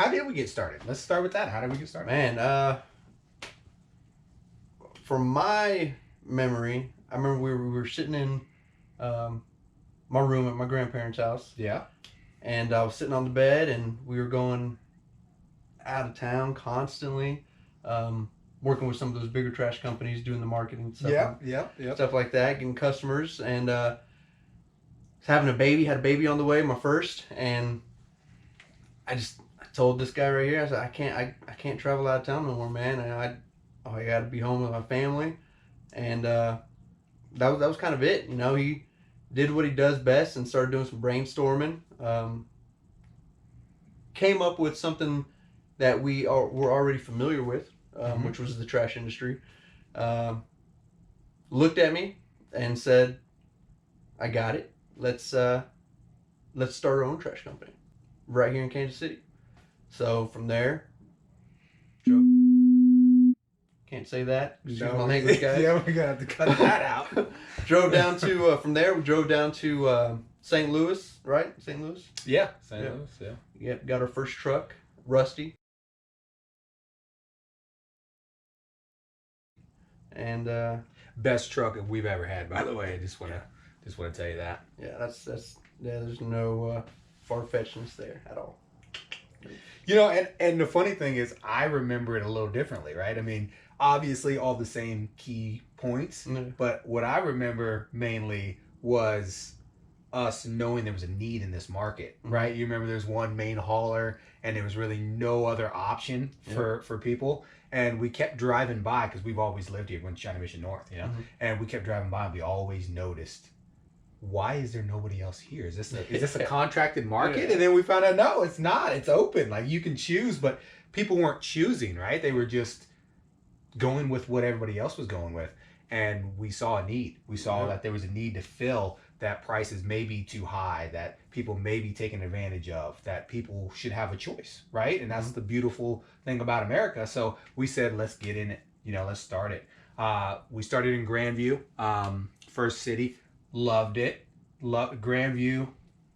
how did we get started? Let's start with that. How did we get started? Man, from my memory, I remember we were sitting in my room at my grandparents' house. Yeah. And I was sitting on the bed, and we were going out of town constantly, working with some of those bigger trash companies, doing the marketing stuff. Yeah. Stuff like that, getting customers, and having a baby. Had a baby on the way, my first, and I told this guy right here, I said, I can't travel out of town no more, man. And I got to be home with my family, and that was kind of it. You know, he did what he does best and started doing some brainstorming. Came up with something that were already familiar with, which was the trash industry. Looked at me and said, "I got it. Let's start our own trash company right here in Kansas City." So from there, can't say that. Excuse my language, guys. Yeah, we're gonna have to cut that out. Drove down to from there. We drove down to St. Louis, right? St. Louis. Yeah, St. Louis. Yeah. Yep. Got our first truck, Rusty, and Best truck that we've ever had, by the way. I just wanna tell you that. yeah, that's yeah. There's no far-fetchedness there at all. You know, and the funny thing is, I remember it a little differently, right? I mean, obviously all the same key points, but what I remember mainly was us knowing there was a need in this market, right? You remember there's one main hauler and there was really no other option for people. And we kept driving by because we've always lived here, went to China Mission North, you know? And we kept driving by and we always noticed, why is there nobody else here? Is this a contracted market? And then we found out, no, it's not. It's open. Like, you can choose, but people weren't choosing, right? They were just going with what everybody else was going with. And we saw a need. We saw that there was a need to fill that prices may be too high, that people may be taken advantage of, that people should have a choice, right? And that's the beautiful thing about America. So we said, let's get in it. You know, let's start it. We started in Grandview, first city. Loved it. Loved Grandview.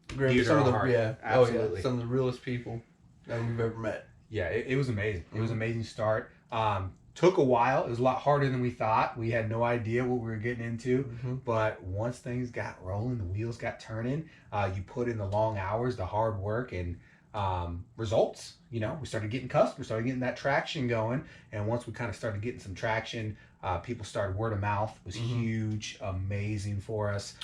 Some of the absolutely. Some of the realest people that we've ever met. Yeah, it was amazing. It was an amazing start. Took a while. It was a lot harder than we thought. We had no idea what we were getting into. But once things got rolling, the wheels got turning. You put in the long hours, the hard work, and results. You know, we started getting customers, started getting that traction going. And once we kind of started getting some traction, people started word of mouth. It was huge, amazing for us.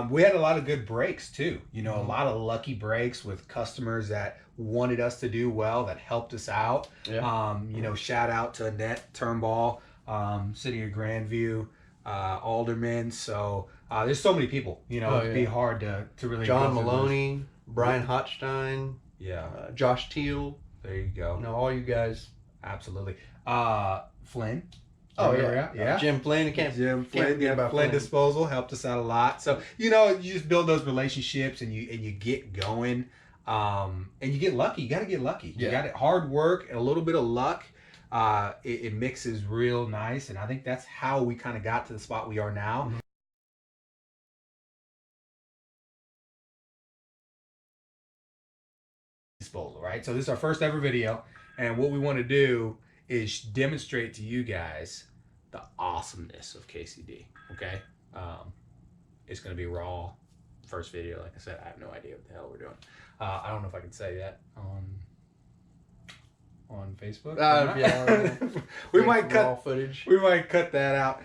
We had a lot of good breaks too. You know, a lot of lucky breaks with customers that wanted us to do well, that helped us out. You know, shout out to Annette Turnball, City of Grandview, Alderman. So there's so many people. You know, it'd be hard to really. John Maloney, Brian Hotstein, Josh Teal. There you go. You know, all you guys. Absolutely. Flynn. Jim Flynn. Jim Flynn Disposal helped us out a lot. So, you know, you just build those relationships and you get going. And you get lucky. You got to get lucky. You got it. Hard work and a little bit of luck. It mixes real nice. And I think that's how we kind of got to the spot we are now. Disposal, right? So this is our first ever video. And what we want to do is demonstrate to you guys the awesomeness of KCD. Okay? It's going to be raw. First video, like I said, I have no idea what the hell we're doing. I don't know if I can say that on Facebook. Yeah, we might cut footage. We might cut that out.